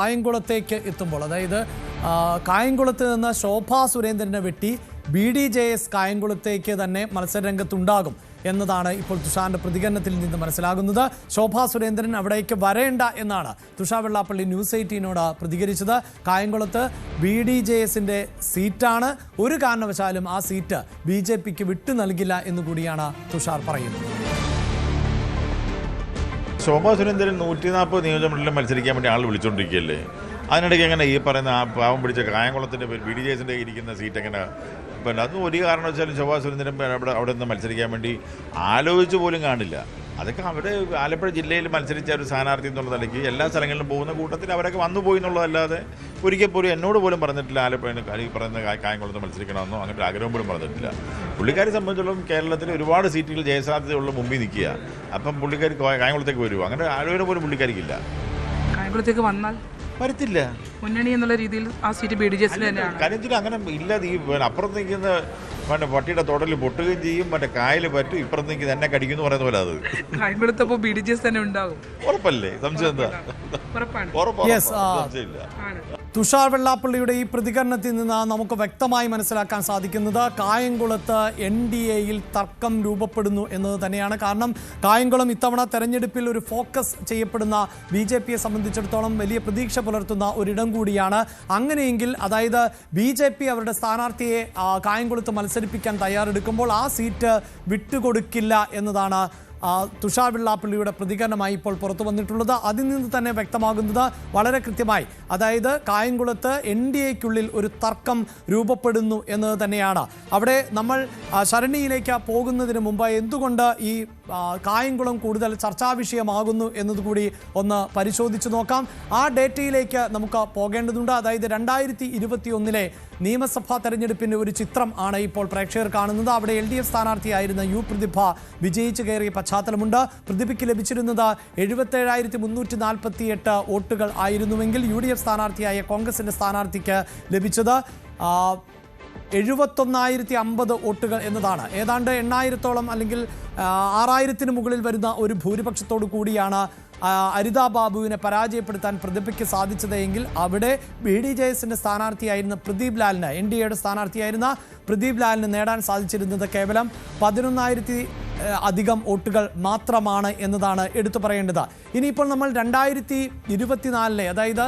കായംകുളത്തേക്ക് എത്തുമ്പോൾ, അതായത് കായംകുളത്ത് നിന്ന് ശോഭാ സുരേന്ദ്രനെ വെട്ടി BDJS കായംകുളത്തേക്ക് തന്നെ മത്സരരംഗത്തുണ്ടാകും എന്നതാണ് ഇപ്പോൾ തുഷാറിന്റെ പ്രതികരണത്തിൽ നിന്ന് മനസ്സിലാകുന്നത്. ശോഭാ സുരേന്ദ്രൻ അവിടേക്ക് വരേണ്ട എന്നാണ് തുഷാർ വെള്ളാപ്പള്ളി ന്യൂസ് 18നോട് പ്രതികരിച്ചത്. കായംകുളത്ത് BDJSന്റെ സീറ്റാണ്, ഒരു കാരണവശാലും ആ സീറ്റ് BJPക്ക് വിട്ടു നൽകില്ല എന്നുകൂടിയാണ് തുഷാർ പറയുന്നത്. ശോഭാ സുരേന്ദ്രൻ 140 നിയോജകമണ്ഡലം മത്സരിക്കാൻ വേണ്ടി ആൾ വിളിച്ചുകൊണ്ടിരിക്കുകയല്ലേ. അതിനിടയ്ക്ക് എങ്ങനെ ഈ പറയുന്ന ആ പാവം പിടിച്ച കായംകുളത്തിൻ്റെ BDJSന്റെ ഇരിക്കുന്ന സീറ്റ് എങ്ങനെ, പിന്നെ അത് ഒരു കാരണവശാലും ശോഭാ സുരേന്ദ്രൻ അവിടെ നിന്ന് മത്സരിക്കാൻ വേണ്ടി ആലോചിച്ച് പോലും കാണില്ല. അതൊക്കെ അവിടെ ആലപ്പുഴ ജില്ലയിൽ മത്സരിച്ച ഒരു സ്ഥാനാർത്ഥി എന്നുള്ള നിലയ്ക്ക് എല്ലാ സ്ഥലങ്ങളിലും പോകുന്ന കൂട്ടത്തിൽ അവരൊക്കെ വന്നു പോയി എന്നുള്ളതല്ലാതെ ഒരിക്കൽ പോലും എന്നോട് പോലും പറഞ്ഞിട്ടില്ല ആലപ്പുഴ ഈ പറയുന്ന കായംകുളത്ത് മത്സരിക്കണമെന്നോ അങ്ങനത്തെ ആഗ്രഹം പോലും പറഞ്ഞിട്ടില്ല. പുള്ളിക്കാരെ സംബന്ധിച്ചിടത്തോളം കേരളത്തിൽ ഒരുപാട് സീറ്റുകൾ ജയസാധ്യതയുള്ള മുമ്പിൽ നിൽക്കുക. അപ്പം പുള്ളിക്കാർ കായംകുളത്തേക്ക് വരുമോ, അങ്ങനെ ആലോചന പോലും പുള്ളിക്കാരിക്കില്ല. കായംകുളത്തേക്ക് വന്നാൽ വരത്തില്ല. മുന്നണി എന്നുള്ള രീതിയിൽ ആ സീറ്റ് BDJS തന്നെയാണ്. കാര്യത്തിൽ അങ്ങനെ ഇല്ലാതെ ഈ അപ്പുറത്ത് നിൽക്കുന്ന പട്ടിയുടെ തൊടലിൽ പൊട്ടുകയും ചെയ്യും, മറ്റേ കായൽ പറ്റും, ഇപ്പുറത്ത് നിൽക്കുന്ന എന്നെ കടിക്കുന്നു പറയുന്ന പോലെ അത് കായംകുളത്തപ്പോൾ BDJS തന്നെ ഉണ്ടാകും. ഉറപ്പല്ലേ? സംശയം എന്താ? തുഷാർ വെള്ളാപ്പള്ളിയുടെ ഈ പ്രതികരണത്തിൽ നിന്ന് നമുക്ക് വ്യക്തമായി മനസ്സിലാക്കാൻ സാധിക്കുന്നത് കായംകുളത്ത് NDAയിൽ തർക്കം രൂപപ്പെടുന്നു എന്നത് തന്നെയാണ്. കാരണം കായംകുളം ഇത്തവണ തെരഞ്ഞെടുപ്പിൽ ഒരു ഫോക്കസ് ചെയ്യപ്പെടുന്ന BJPയെ സംബന്ധിച്ചിടത്തോളം വലിയ പ്രതീക്ഷ പുലർത്തുന്ന ഒരിടം കൂടിയാണ്. അങ്ങനെയെങ്കിൽ അതായത് BJP അവരുടെ സ്ഥാനാർത്ഥിയെ കായംകുളത്ത് മത്സരിപ്പിക്കാൻ തയ്യാറെടുക്കുമ്പോൾ ആ സീറ്റ് വിട്ടുകൊടുക്കില്ല എന്നതാണ് തുഷാർ വെള്ളാപ്പള്ളിയുടെ പ്രതികരണമായി ഇപ്പോൾ പുറത്തു വന്നിട്ടുള്ളത്. അതിൽ നിന്ന് തന്നെ വ്യക്തമാകുന്നത് വളരെ കൃത്യമായി, അതായത് കായംകുളത്ത് NDAയ്ക്കുള്ളിൽ ഒരു തർക്കം രൂപപ്പെടുന്നു എന്നത് തന്നെയാണ്. അവിടെ നമ്മൾ ശരണിയിലേക്ക് പോകുന്നതിന് മുമ്പ് എന്തുകൊണ്ട് ഈ കായംകുളം കൂടുതൽ ചർച്ചാ വിഷയമാകുന്നു എന്നതുകൂടി ഒന്ന് പരിശോധിച്ച് നോക്കാം. ആ ഡേറ്റയിലേക്ക് നമുക്ക് പോകേണ്ടതുണ്ട്. അതായത് 2021 നിയമസഭാ തെരഞ്ഞെടുപ്പിൻ്റെ ഒരു ചിത്രം ആണ് ഇപ്പോൾ പ്രേക്ഷകർ കാണുന്നത്. അവിടെ LDF സ്ഥാനാർത്ഥിയായിരുന്ന പ്രതിഭ വിജയിച്ചു കയറിയ പശ്ചാത്തലമുണ്ട്. പ്രതിഭയ്ക്ക് ലഭിച്ചിരുന്നത് 77,348 വോട്ടുകൾ ആയിരുന്നുവെങ്കിൽ UDF സ്ഥാനാർത്ഥിയായ കോൺഗ്രസിന്റെ സ്ഥാനാർത്ഥിക്ക് ലഭിച്ചത് 71,050 വോട്ടുകൾ എന്നതാണ്. ഏതാണ്ട് 8,000-ഓളം അല്ലെങ്കിൽ 6,000-ന് മുകളിൽ വരുന്ന ഒരു ഭൂരിപക്ഷത്തോടു കൂടിയാണ് അരിതാ ബാബുവിനെ പരാജയപ്പെടുത്താൻ പ്രതിഭയ്ക്ക് സാധിച്ചത് എങ്കിൽ അവിടെ BDJSന്റെ സ്ഥാനാർത്ഥിയായിരുന്ന പ്രദീപ് ലാലിന്, NDAയുടെ സ്ഥാനാർത്ഥിയായിരുന്ന പ്രദീപ് ലാലിന് നേടാൻ സാധിച്ചിരുന്നത് കേവലം 11,000 അധികം വോട്ടുകൾ മാത്രമാണ് എന്നതാണ് എടുത്തു പറയേണ്ടത്. ഇനിയിപ്പോൾ നമ്മൾ 2024 അതായത്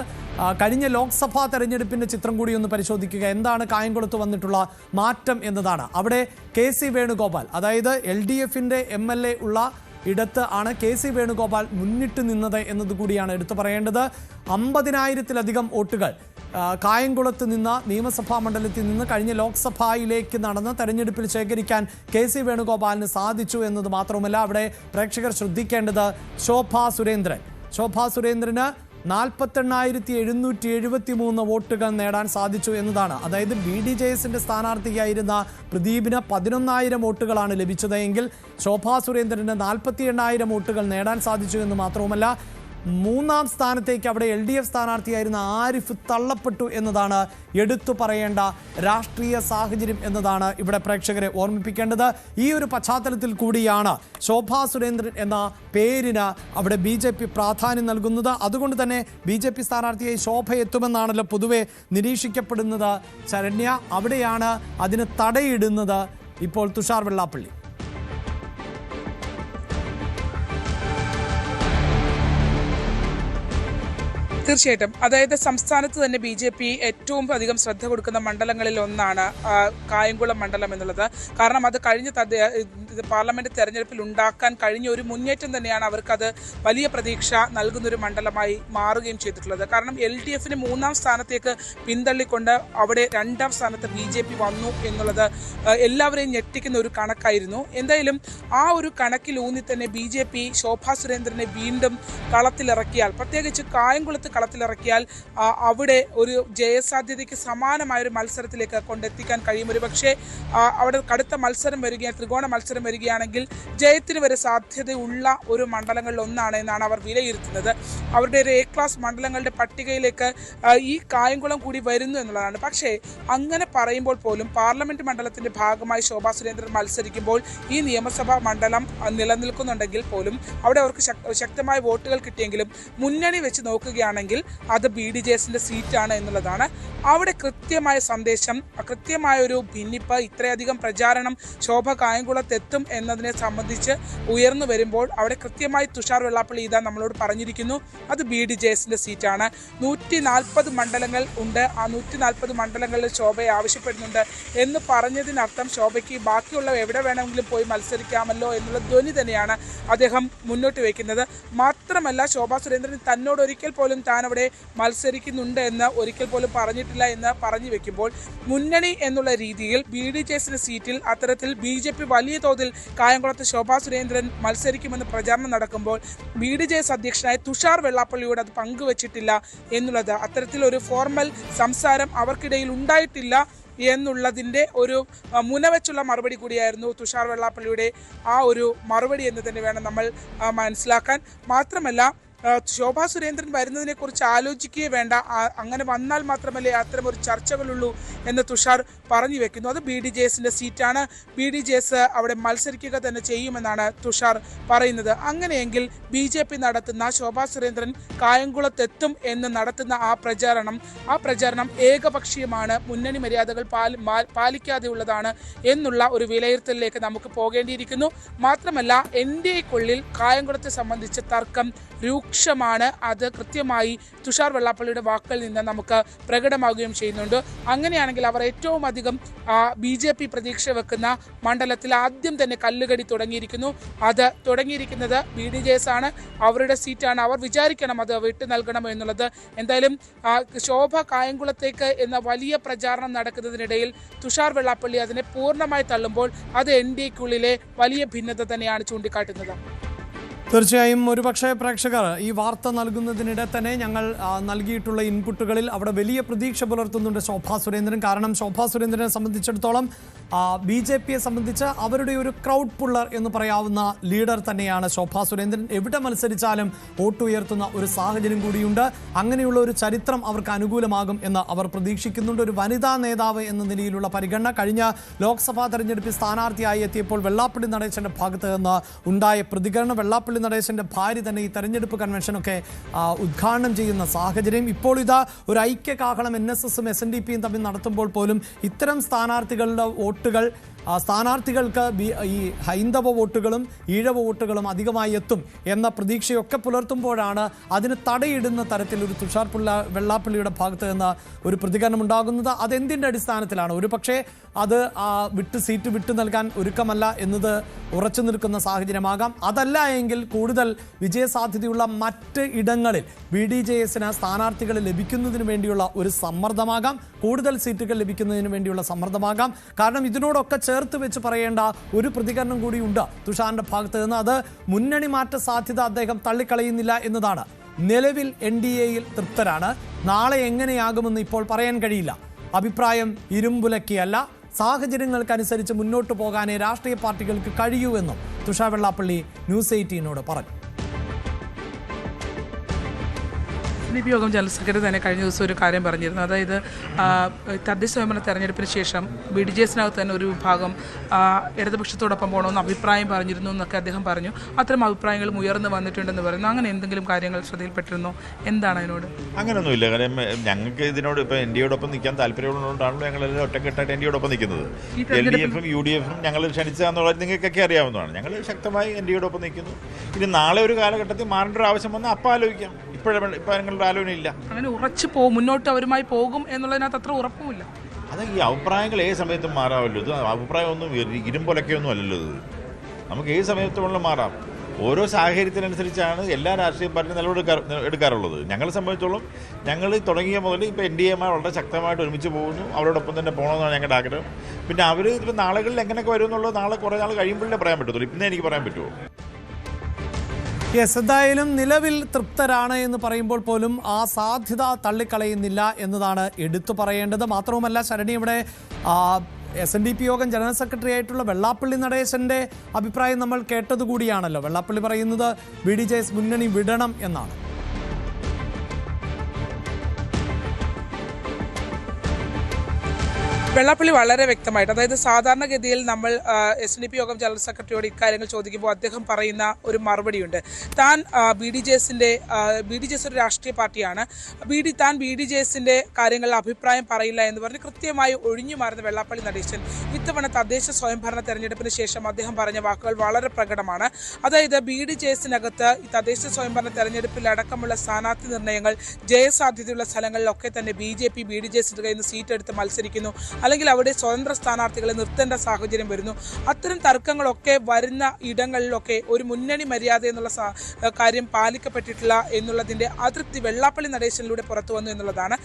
കഴിഞ്ഞ ലോക്സഭാ തെരഞ്ഞെടുപ്പിൻ്റെ ചിത്രം കൂടി ഒന്ന് പരിശോധിക്കുക. എന്താണ് കായംകുളത്ത് വന്നിട്ടുള്ള മാറ്റം എന്നതാണ്. അവിടെ KC വേണുഗോപാൽ, അതായത് LDFന്റെ MLA ഉള്ള ഇടത്ത് ആണ് KC വേണുഗോപാൽ മുന്നിട്ട് നിന്നത് എന്നതുകൂടിയാണ് എടുത്തു പറയേണ്ടത്. 50,000-ലധികം വോട്ടുകൾ കായംകുളത്ത് നിന്ന്, നിയമസഭാ മണ്ഡലത്തിൽ നിന്ന് കഴിഞ്ഞ ലോക്സഭയിലേക്ക് നടന്ന തെരഞ്ഞെടുപ്പിൽ ശേഖരിക്കാൻ KC വേണുഗോപാലിന് സാധിച്ചു എന്നത് മാത്രവുമല്ല, അവിടെ പ്രേക്ഷകർ ശ്രദ്ധിക്കേണ്ടത് ശോഭാ സുരേന്ദ്രന് 48,773 വോട്ടുകൾ നേടാൻ സാധിച്ചു എന്നതാണ്. അതായത് BDJSന്റെ സ്ഥാനാർത്ഥിയായിരുന്ന പ്രദീപിന് 11,000 വോട്ടുകളാണ് ലഭിച്ചതെങ്കിൽ ശോഭാ സുരേന്ദ്രന് 48,000 വോട്ടുകൾ നേടാൻ സാധിച്ചു എന്ന് മാത്രവുമല്ല, മൂന്നാം സ്ഥാനത്തേക്ക് അവിടെ LDF സ്ഥാനാർത്ഥിയായിരുന്ന ആരിഫ് തള്ളപ്പെട്ടു എന്നതാണ് എടുത്തു പറയേണ്ട രാഷ്ട്രീയ സാഹചര്യം എന്നതാണ് ഇവിടെ പ്രേക്ഷകരെ ഓർമ്മിപ്പിക്കേണ്ടത്. ഈ ഒരു പശ്ചാത്തലത്തിൽ കൂടിയാണ് ശോഭാ സുരേന്ദ്രൻ എന്ന പേരിന് അവിടെ BJP പ്രാധാന്യം നൽകുന്നത്. അതുകൊണ്ട് തന്നെ BJP സ്ഥാനാർത്ഥിയായി ശോഭ എത്തുമെന്നാണല്ലോ പൊതുവെ നിരീക്ഷിക്കപ്പെടുന്നത്. ശരണ്യ, അവിടെയാണ് അതിന് തടയിടുന്നത് ഇപ്പോൾ തുഷാർ വെള്ളാപ്പള്ളി. തീർച്ചയായിട്ടും, അതായത് സംസ്ഥാനത്ത് തന്നെ BJP ഏറ്റവും അധികം ശ്രദ്ധ കൊടുക്കുന്ന മണ്ഡലങ്ങളിൽ ഒന്നാണ് കായംകുളം മണ്ഡലം എന്നുള്ളത്. കാരണം അത് കഴിഞ്ഞ പാർലമെന്റ് തെരഞ്ഞെടുപ്പിൽ ഉണ്ടാക്കാൻ കഴിഞ്ഞ ഒരു മുന്നേറ്റം തന്നെയാണ് അവർക്കത് വലിയ പ്രതീക്ഷ നൽകുന്നൊരു മണ്ഡലമായി മാറുകയും ചെയ്തിട്ടുള്ളത്. കാരണം LDFന് 3-ാം സ്ഥാനത്തേക്ക് പിന്തള്ളിക്കൊണ്ട് അവിടെ 2-ാം സ്ഥാനത്ത് BJP വന്നു എന്നുള്ളത് എല്ലാവരെയും ഞെട്ടിക്കുന്ന ഒരു കണക്കായിരുന്നു. എന്തായാലും ആ ഒരു കണക്കിലൂന്നി തന്നെ BJP ശോഭാ സുരേന്ദ്രനെ വീണ്ടും കളത്തിലിറക്കിയാൽ, പ്രത്യേകിച്ച് കായംകുളത്ത് കളത്തിലിറക്കിയാൽ അവിടെ ഒരു ജയസാധ്യതയ്ക്ക് സമാനമായൊരു മത്സരത്തിലേക്ക് കൊണ്ടെത്തിക്കാൻ കഴിയും. ഒരു പക്ഷേ അവിടെ കടുത്ത മത്സരം വരികയാൽ, ത്രികോണ മത്സരം മാറ്റം വരികയാണെങ്കിൽ ജയത്തിന് വരെ സാധ്യതയുള്ള ഒരു മണ്ഡലങ്ങളിൽ ഒന്നാണ് എന്നാണ് അവർ വിലയിരുത്തുന്നത്. അവരുടെ ഒരു A ക്ലാസ് മണ്ഡലങ്ങളുടെ പട്ടികയിലേക്ക് ഈ കായംകുളം കൂടി വരുന്നു എന്നുള്ളതാണ്. പക്ഷേ അങ്ങനെ പറയുമ്പോൾ പോലും പാർലമെന്റ് മണ്ഡലത്തിന്റെ ഭാഗമായി ശോഭാ സുരേന്ദ്രൻ മത്സരിക്കുമ്പോൾ ഈ നിയമസഭാ മണ്ഡലം നിലനിൽക്കുന്നുണ്ടെങ്കിൽ പോലും അവിടെ അവർക്ക് ശക്തമായ വോട്ടുകൾ കിട്ടിയെങ്കിലും മുന്നണി വെച്ച് നോക്കുകയാണെങ്കിൽ അത് BDJSന്റെ സീറ്റാണ് എന്നുള്ളതാണ്. അവിടെ കൃത്യമായ സന്ദേശം, കൃത്യമായ ഒരു ഭിന്നിപ്പ്, ഇത്രയധികം പ്രചാരണം ശോഭ കായംകുളത്തെത്തും എന്നതിനെ സംബന്ധിച്ച് ഉയർന്നു വരുമ്പോൾ അവിടെ കൃത്യമായി തുഷാർ വെള്ളാപ്പള്ളി ഇതാ നമ്മളോട് പറഞ്ഞിരിക്കുന്നു, അത് BDJSന്റെ സീറ്റാണ്. 140 മണ്ഡലങ്ങൾ ഉണ്ട്, ആ 140 മണ്ഡലങ്ങളിൽ ശോഭയെ ആവശ്യപ്പെടുന്നുണ്ട് എന്ന് പറഞ്ഞതിനർത്ഥം ശോഭയ്ക്ക് ബാക്കിയുള്ള എവിടെ വേണമെങ്കിലും പോയി മത്സരിക്കാമല്ലോ എന്നുള്ള ധ്വനി തന്നെയാണ് അദ്ദേഹം മുന്നോട്ട് വയ്ക്കുന്നത്. മാത്രമല്ല ശോഭാ സുരേന്ദ്രൻ തന്നോട് ഒരിക്കൽ പോലും താൻ അവിടെ മത്സരിക്കുന്നുണ്ട് എന്ന് ഒരിക്കൽ പോലും പറഞ്ഞിട്ടില്ല എന്ന് പറഞ്ഞു വെക്കുമ്പോൾ മുന്നണി എന്നുള്ള രീതിയിൽ BDJSന്റെ സീറ്റിൽ അത്തരത്തിൽ BJP വലിയ തോതിൽ കായംകുളത്ത് ശോഭാ സുരേന്ദ്രൻ മത്സരിക്കുമെന്ന് പ്രചാരണം നടക്കുമ്പോൾ BDJS അധ്യക്ഷനായ തുഷാർ വെള്ളാപ്പള്ളിയോട് അത് പങ്കുവച്ചിട്ടില്ല എന്നുള്ളത്, അത്തരത്തിലൊരു ഫോർമൽ സംസാരം അവർക്കിടയിൽ ഉണ്ടായിട്ടില്ല എന്നുള്ളതിൻ്റെ ഒരു മുനവെച്ചുള്ള മറുപടി കൂടിയായിരുന്നു തുഷാർ വെള്ളാപ്പള്ളിയുടെ ആ ഒരു മറുപടി എന്ന് തന്നെ വേണം നമ്മൾ മനസ്സിലാക്കാൻ. മാത്രമല്ല ശോഭാ സുരേന്ദ്രൻ വരുന്നതിനെക്കുറിച്ച് ആലോചിക്കുകയേ വേണ്ട, അങ്ങനെ വന്നാൽ മാത്രമല്ലേ അത്തരം ഒരു ചർച്ചകളുള്ളൂ എന്ന് തുഷാർ പറഞ്ഞു വെക്കുന്നു. അത് BDJSന്റെ സീറ്റാണ്, BDJS അവിടെ മത്സരിക്കുക തന്നെ ചെയ്യുമെന്നാണ് തുഷാർ പറയുന്നത്. അങ്ങനെയെങ്കിൽ BJP നടത്തുന്ന ശോഭാ സുരേന്ദ്രൻ കായംകുളത്തെത്തും എന്ന് നടത്തുന്ന ആ പ്രചാരണം ഏകപക്ഷീയമാണ്, മുന്നണി മര്യാദകൾ പാലിക്കാതെയുള്ളതാണ് എന്നുള്ള ഒരു വിലയിരുത്തലിലേക്ക് നമുക്ക് പോകേണ്ടിയിരിക്കുന്നു. മാത്രമല്ല NDAയ്ക്കുള്ളിൽ കായംകുളത്തെ സംബന്ധിച്ച തർക്കം രൂക്ഷമാണ്. അത് കൃത്യമായി തുഷാർ വെള്ളാപ്പള്ളിയുടെ വാക്കുകളിൽ നിന്ന് നമുക്ക് പ്രകടമാവുകയും ചെയ്യുന്നുണ്ട്. അങ്ങനെയാണെങ്കിൽ അവർ ഏറ്റവും അധികം BJP പ്രതീക്ഷ വെക്കുന്ന മണ്ഡലത്തിൽ ആദ്യം തന്നെ കല്ലുകടി തുടങ്ങിയിരിക്കുന്നു. അത് തുടങ്ങിയിരിക്കുന്നത് BDJS ആണ്, അവരുടെ സീറ്റാണ്. അവർ വിചാരിക്കണം അത് വിട്ടു നൽകണം എന്നുള്ളത്. എന്തായാലും ശോഭ കായംകുളത്തേക്ക് എന്ന വലിയ പ്രചാരണം നടക്കുന്നതിനിടയിൽ തുഷാർ വെള്ളാപ്പള്ളി അതിനെ പൂർണ്ണമായി തള്ളുമ്പോൾ അത് NDAയ്ക്കുള്ളിലെ വലിയ ഭിന്നത തന്നെയാണ് ചൂണ്ടിക്കാട്ടുന്നത്. തീർച്ചയായും ഒരുപക്ഷെ പ്രേക്ഷകർ ഈ വാർത്ത നൽകുന്നതിനിടെ തന്നെ ഞങ്ങൾ നൽകിയിട്ടുള്ള ഇൻപുട്ടുകളിൽ അവിടെ വലിയ പ്രതീക്ഷ പുലർത്തുന്നുണ്ട് ശോഭാ സുരേന്ദ്രൻ. കാരണം ശോഭാ സുരേന്ദ്രനെ സംബന്ധിച്ചിടത്തോളം BJPയെ സംബന്ധിച്ച് അവരുടെ ഒരു ക്രൗഡ് പുള്ളർ എന്ന് പറയാവുന്ന ലീഡർ തന്നെയാണ് ശോഭാ സുരേന്ദ്രൻ. എവിടെ മത്സരിച്ചാലും വോട്ട് ഉയർത്തുന്ന ഒരു സാഹചര്യം കൂടിയുണ്ട്. അങ്ങനെയുള്ള ഒരു ചരിത്രം അവർക്ക് അനുകൂലമാകും എന്ന് അവർ പ്രതീക്ഷിക്കുന്നുണ്ട്. ഒരു വനിതാ നേതാവ് എന്ന നിലയിലുള്ള പരിഗണന കഴിഞ്ഞ ലോക്സഭാ തെരഞ്ഞെടുപ്പിൽ സ്ഥാനാർത്ഥിയായി എത്തിയപ്പോൾ വെള്ളാപ്പള്ളി നടേശന്റെ ഭാഗത്ത് നിന്ന് ഉണ്ടായ പ്രതികരണം, വെള്ളാപ്പള്ളി നടേശന്റെ ഭാര്യ തന്നെ ഈ തെരഞ്ഞെടുപ്പ് കൺവെൻഷനൊക്കെ ഉദ്ഘാടനം ചെയ്യുന്ന സാഹചര്യം. ഇപ്പോൾ ഇതാ ഒരു ഐക്യ കാഹളം NSSും SNDPയും തമ്മിൽ നടത്തുമ്പോൾ പോലും ഇത്തരം സ്ഥാനാർത്ഥികളുടെ വോട്ടുകൾ സ്ഥാനാർത്ഥികൾക്ക് ഈ ഹൈന്ദവ വോട്ടുകളും ഈഴവ വോട്ടുകളും അധികമായി എത്തും എന്ന പ്രതീക്ഷയൊക്കെ പുലർത്തുമ്പോഴാണ് അതിന് തടയിടുന്ന തരത്തിൽ ഒരു തുഷാർ വെള്ളാപ്പള്ളിയുടെ ഭാഗത്ത് നിന്ന് ഒരു പ്രതികരണം ഉണ്ടാകുന്നത്. അതെന്തിൻ്റെ അടിസ്ഥാനത്തിലാണ്? ഒരു പക്ഷേ അത് സീറ്റ് വിട്ടു നൽകാൻ ഒരുക്കമല്ല എന്നത് ഉറച്ചു നിൽക്കുന്ന സാഹചര്യമാകാം. അതല്ല എങ്കിൽ കൂടുതൽ വിജയസാധ്യതയുള്ള മറ്റ് ഇടങ്ങളിൽ BDJSന് സ്ഥാനാർത്ഥികൾ ലഭിക്കുന്നതിന് വേണ്ടിയുള്ള ഒരു സമ്മർദ്ദമാകാം, കൂടുതൽ സീറ്റുകൾ ലഭിക്കുന്നതിന് വേണ്ടിയുള്ള സമ്മർദ്ദമാകാം. കാരണം ഇതിനോടൊക്കെ ചേർത്ത് വെച്ച് പറയേണ്ട ഒരു പ്രതികരണം കൂടിയുണ്ട് തുഷാറിന്റെ ഭാഗത്ത് നിന്ന്. അത് മുന്നണി മാറ്റ സാധ്യത അദ്ദേഹം തള്ളിക്കളയുന്നില്ല എന്നതാണ്. നിലവിൽ NDAയിൽ തൃപ്തരാണ്. നാളെ എങ്ങനെയാകുമെന്ന് ഇപ്പോൾ പറയാൻ കഴിയില്ല. അഭിപ്രായം ഇരുമ്പുലക്കിയല്ല, സാഹചര്യങ്ങൾക്കനുസരിച്ച് മുന്നോട്ട് പോകാനേ രാഷ്ട്രീയ പാർട്ടികൾക്ക് കഴിയൂ എന്നും തുഷാർ വെള്ളാപ്പള്ളി ന്യൂസ് 18നോട് പറഞ്ഞു. SNDP യോഗം ജനറൽ സെക്രട്ടറി തന്നെ കഴിഞ്ഞ ദിവസം ഒരു കാര്യം പറഞ്ഞിരുന്നു. അതായത് തദ്ദേശ സ്വയംഭരണ തെരഞ്ഞെടുപ്പിന് ശേഷം BDJSനകത്ത് തന്നെ ഒരു വിഭാഗം ഇടതുപക്ഷത്തോടൊപ്പം പോകണമെന്ന് അഭിപ്രായം പറഞ്ഞിരുന്നു എന്നൊക്കെ അദ്ദേഹം പറഞ്ഞു. അത്തരം അഭിപ്രായങ്ങളും ഉയർന്നു വന്നിട്ടുണ്ടെന്ന് പറയുന്നു. അങ്ങനെ എന്തെങ്കിലും കാര്യങ്ങൾ ശ്രദ്ധയിൽപ്പെട്ടിരുന്നോ? എന്താണ് അതിനോട്? അങ്ങനെയൊന്നുമില്ല. കാരണം ഞങ്ങൾക്ക് ഇതിനോട് ഇപ്പോൾ NDAയോടൊപ്പം നിൽക്കാൻ താല്പര്യമുള്ളതുകൊണ്ടാണല്ലോ ഞങ്ങളെല്ലാം ഒറ്റക്കെട്ടായിട്ട് NDAയോടൊപ്പം നിൽക്കുന്നത്. LDFും UDFും ഞങ്ങൾ ക്ഷണിച്ചതെന്നുള്ളത് നിങ്ങൾക്കൊക്കെ അറിയാവുന്നതാണ്. ഞങ്ങൾ ശക്തമായി NDAയോടൊപ്പം നിൽക്കുന്നു. ഇനി നാളെ ഒരു കാലഘട്ടത്തിൽ മാറേണ്ട ഒരു ആവശ്യം വന്നാൽ അപ്പം ആലോചിക്കാം. ഇപ്പോഴും ഞങ്ങളുടെ ആലോചനയില്ല. അങ്ങനെ ഉറച്ചു മുന്നോട്ട് അവരുമായി പോകും എന്നുള്ളതിനകത്ത് അത്ര ഉറപ്പുമില്ല. അത് ഈ അഭിപ്രായങ്ങൾ ഏത് സമയത്തും മാറാമല്ലോ. ഇത് അഭിപ്രായമൊന്നും ഇരുമ്പൊലക്കൊന്നും അല്ലല്ലോ. ഇത് നമുക്ക് ഏത് സമയത്തും മാറാം. ഓരോ സാഹചര്യത്തിനനുസരിച്ചാണ് എല്ലാ രാഷ്ട്രീയ പാർട്ടിയും എടുക്കാറുള്ളത്. ഞങ്ങളെ സംബന്ധിച്ചോളം ഞങ്ങൾ തുടങ്ങിയ മുതൽ ഇപ്പോൾ NDAമാർ വളരെ ശക്തമായിട്ട് ഒരുമിച്ച് പോകുന്നു. അവരോടൊപ്പം തന്നെ പോകണമെന്നാണ് ഞങ്ങളുടെ ആഗ്രഹം. പിന്നെ അവർ ഇപ്പോൾ നാളുകളിൽ എങ്ങനെയൊക്കെ വരും എന്നുള്ളത് നാളെ കുറേ നാൾ കഴിയുമ്പോഴേ പറയാൻ പറ്റത്തുള്ളൂ. ഇന്നേ എനിക്ക് പറയാൻ പറ്റുമോ? യെസ്, എന്തായാലും നിലവിൽ തൃപ്തരാണ് എന്ന് പറയുമ്പോൾ പോലും ആ സാധ്യത തള്ളിക്കളയുന്നില്ല എന്നതാണ് എടുത്തു പറയേണ്ടത്. മാത്രവുമല്ല ശരണി ഇവിടെ SNDP യോഗം ജനറൽ സെക്രട്ടറി ആയിട്ടുള്ള വെള്ളാപ്പള്ളി നടേശന്റെ അഭിപ്രായം നമ്മൾ കേട്ടതുകൂടിയാണല്ലോ. വെള്ളാപ്പള്ളി പറയുന്നത് BDJS മുന്നണി വിടണം എന്നാണ്. വെള്ളാപ്പള്ളി വളരെ വ്യക്തമായിട്ട്, അതായത് സാധാരണഗതിയിൽ നമ്മൾ SNDP യോഗം ജനറൽ സെക്രട്ടറിയോട് ഇക്കാര്യങ്ങൾ ചോദിക്കുമ്പോൾ അദ്ദേഹം പറയുന്ന ഒരു മറുപടിയുണ്ട്. താൻ BDJS ഒരു രാഷ്ട്രീയ പാർട്ടിയാണ്, താൻ BDJSന്റെ കാര്യങ്ങളിൽ അഭിപ്രായം പറയില്ല എന്ന് പറഞ്ഞ് കൃത്യമായി ഒഴിഞ്ഞു മാറുന്ന വെള്ളാപ്പള്ളി നടേശൻ ഇത്തവണ തദ്ദേശ സ്വയംഭരണ തെരഞ്ഞെടുപ്പിന് ശേഷം അദ്ദേഹം പറഞ്ഞ വാക്കുകൾ വളരെ പ്രകടമാണ്. അതായത് BDJSനകത്ത് ഈ തദ്ദേശ സ്വയംഭരണ തെരഞ്ഞെടുപ്പിൽ അടക്കമുള്ള സ്ഥാനാർത്ഥി നിർണ്ണയങ്ങൾ ജയസാധ്യതയുള്ള സ്ഥലങ്ങളിലൊക്കെ തന്നെ BJP BDJSന്റെ കയ്യിൽ നിന്ന് സീറ്റ് എടുത്ത് മത്സരിക്കുന്നു, അല്ലെങ്കിൽ അവിടെ സ്വതന്ത്ര സ്ഥാനാർത്ഥികളെ നിർത്തേണ്ട സാഹചര്യം വരുന്നു. അത്തരം തർക്കങ്ങളൊക്കെ വരുന്ന ഇടങ്ങളിലൊക്കെ ഒരു മുന്നണി മര്യാദ എന്നുള്ള കാര്യം പാലിക്കപ്പെട്ടിട്ടില്ല എന്നുള്ളതിൻ്റെ അതൃപ്തി വെള്ളാപ്പള്ളി നടേശനിലൂടെ പുറത്തു വന്നു എന്നുള്ളതാണ്.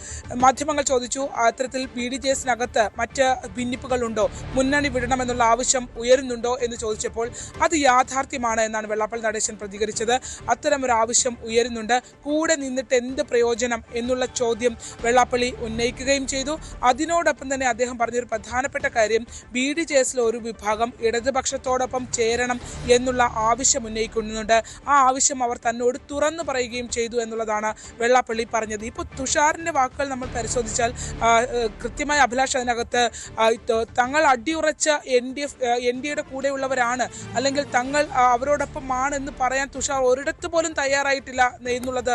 മാധ്യമങ്ങൾ ചോദിച്ചു, അത്തരത്തിൽ BDJSനകത്ത് മറ്റ് ഭിന്നിപ്പുകളുണ്ടോ, മുന്നണി വിടണമെന്നുള്ള ആവശ്യം ഉയരുന്നുണ്ടോ എന്ന് ചോദിച്ചപ്പോൾ അത് യാഥാർത്ഥ്യമാണ് എന്നാണ് വെള്ളാപ്പള്ളി നടേശൻ പ്രതികരിച്ചത്. അത്തരം ഒരു ആവശ്യം ഉയരുന്നുണ്ട്, കൂടെ നിന്നിട്ട് എന്ത് പ്രയോജനം എന്നുള്ള ചോദ്യം വെള്ളാപ്പള്ളി ഉന്നയിക്കുകയും ചെയ്തു. അതിനോടൊപ്പം തന്നെ അദ്ദേഹം പറഞ്ഞൊരു പ്രധാനപ്പെട്ട കാര്യം BDJSലെ ഒരു വിഭാഗം ഇടതുപക്ഷത്തോടൊപ്പം ചേരണം എന്നുള്ള ആവശ്യം ഉന്നയിക്കുന്നുണ്ട്. ആ ആവശ്യം അവർ തന്നോട് തുറന്നു പറയുകയും ചെയ്തു എന്നുള്ളതാണ് വെള്ളാപ്പള്ളി പറഞ്ഞത്. ഇപ്പോൾ തുഷാറിന്റെ വാക്കുകൾ നമ്മൾ പരിശോധിച്ചാൽ കൃത്യമായ അഭിലാഷ് അതിനകത്ത് തങ്ങൾ അടിയുറച്ച NDAയുടെ കൂടെയുള്ളവരാണ്, അല്ലെങ്കിൽ തങ്ങൾ അവരോടൊപ്പമാണ് എന്ന് പറയാൻ തുഷാർ ഒരിടത്ത് പോലും തയ്യാറായിട്ടില്ല എന്നുള്ളത്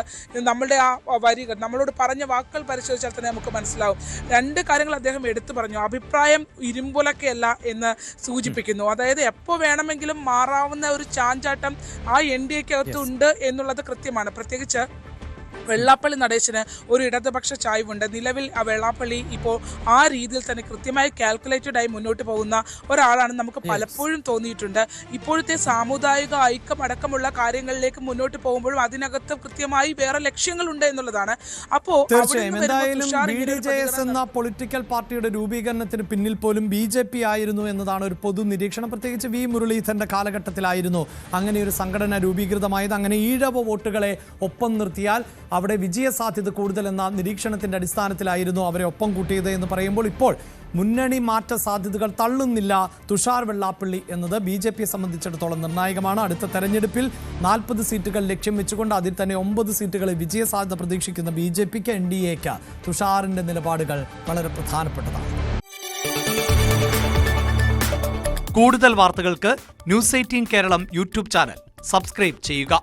നമ്മളുടെ ആ വരികൾ, നമ്മളോട് പറഞ്ഞ വാക്കുകൾ പരിശോധിച്ചാൽ തന്നെ നമുക്ക് മനസ്സിലാവും. രണ്ട് കാര്യങ്ങൾ അദ്ദേഹം എടുത്തു പറഞ്ഞു. അഭിപ്രായം ഇരുമ്പുലക്കയല്ല എന്ന് സൂചിപ്പിക്കുന്നു. അതായത് എപ്പോൾ വേണമെങ്കിലും മാറാവുന്ന ഒരു ചാഞ്ചാട്ടം ആ NDAക്കകത്ത് ഉണ്ട് എന്നുള്ളത് കൃത്യമാണ്. പ്രത്യേകിച്ച് വെള്ളാപ്പള്ളി നടേശന് ഒരു ഇടതുപക്ഷ ചായ്വുണ്ട്. നിലവിൽ ആ വെള്ളാപ്പള്ളി ഇപ്പോൾ ആ രീതിയിൽ തന്നെ കൃത്യമായി കാൽക്കുലേറ്റഡ് ആയി മുന്നോട്ട് പോകുന്ന ഒരാളാണ് നമുക്ക് പലപ്പോഴും തോന്നിയിട്ടുണ്ട്. ഇപ്പോഴത്തെ സാമുദായിക ഐക്യം അടക്കമുള്ള കാര്യങ്ങളിലേക്ക് മുന്നോട്ട് പോകുമ്പോഴും അതിനകത്ത് കൃത്യമായി വേറെ ലക്ഷ്യങ്ങളുണ്ട് എന്നുള്ളതാണ്. അപ്പോൾ തീർച്ചയായും എന്തായാലും BDJS എന്ന പൊളിറ്റിക്കൽ പാർട്ടിയുടെ രൂപീകരണത്തിന് പിന്നിൽ പോലും BJP ആയിരുന്നു എന്നതാണ് ഒരു പൊതു നിരീക്ഷണം. പ്രത്യേകിച്ച് V മുരളീധരന്റെ കാലഘട്ടത്തിലായിരുന്നു അങ്ങനെ ഒരു സംഘടന രൂപീകൃതമായത്. അങ്ങനെ ഈഴവ വോട്ടുകളെ ഒപ്പം നിർത്തിയാൽ അവിടെ വിജയസാധ്യത കൂടുതൽ എന്ന നിരീക്ഷണത്തിന്റെ അടിസ്ഥാനത്തിലായിരുന്നു അവരെ ഒപ്പം കൂട്ടിയത് എന്ന് പറയുമ്പോൾ ഇപ്പോൾ മുന്നണി മാറ്റ സാധ്യതകൾ തള്ളുന്നില്ല തുഷാർ വെള്ളാപ്പള്ളി എന്നത് BJPയെ സംബന്ധിച്ചിടത്തോളം നിർണായകമാണ്. അടുത്ത തെരഞ്ഞെടുപ്പിൽ 40 സീറ്റുകൾ ലക്ഷ്യം വെച്ചുകൊണ്ട് അതിൽ തന്നെ 9 സീറ്റുകളിൽ വിജയസാധ്യത പ്രതീക്ഷിക്കുന്ന BJPക്ക് NDAക്ക് തുഷാറിന്റെ നിലപാടുകൾ വളരെ പ്രധാനപ്പെട്ടതാണ്. കൂടുതൽ വാർത്തകൾക്ക് News 18 Keralam YouTube channel subscribe ചെയ്യുക.